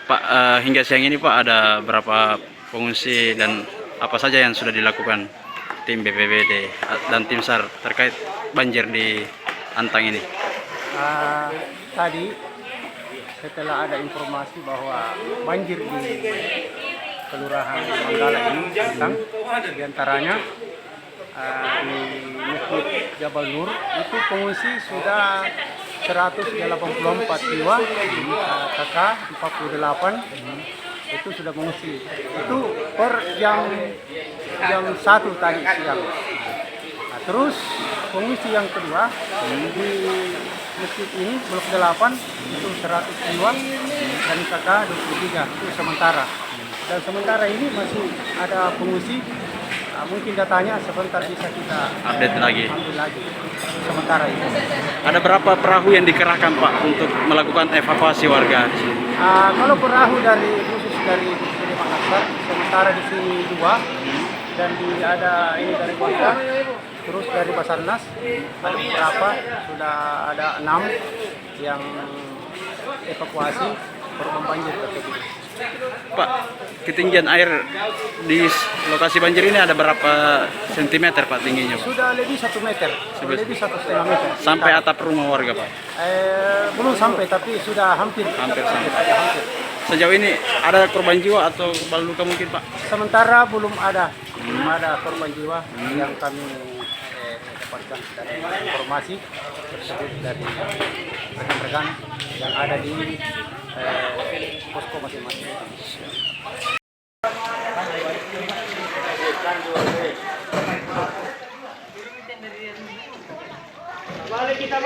Pak, hingga siang ini Pak ada berapa pengungsi dan apa saja yang sudah dilakukan tim BPBD dan tim SAR terkait banjir di Antang ini? Tadi setelah ada informasi bahwa banjir di Kelurahan Manggala ini Antang, diantaranya di Masjid Jabal Nur itu pengungsi sudah 184 jiwa, KK 48 itu sudah mengungsi. Itu per jam 1 tadi siang. Nah, terus pengungsi yang kedua di masjid ini blok 8 itu 100 jiwa dan KK 23 itu sementara. Dan sementara ini masih ada pengungsi. Mungkin datanya sebentar bisa kita Update lagi. ambil lagi sementara itu. Ada berapa perahu yang dikerahkan Pak untuk melakukan evakuasi warga di sini? Kalau perahu khusus dari BPBD Makassar, sementara di sini 2 dan ada ini dari Kota, terus dari Basarnas ada beberapa, sudah ada 6 yang evakuasi korban banjir tersebut. Pak, ketinggian air di lokasi banjir ini ada berapa sentimeter Pak tingginya Pak? Sudah lebih 1 meter, lebih 1,5 meter. Sampai atap rumah warga Pak? Belum sampai, tapi sudah hampir. Hampir sampai. Sejauh ini ada korban jiwa atau korban luka mungkin Pak? Sementara belum ada korban jiwa yang kami dapatkan dari informasi tersebut dari rekan-rekan yang ada di posko masing-masing. Kita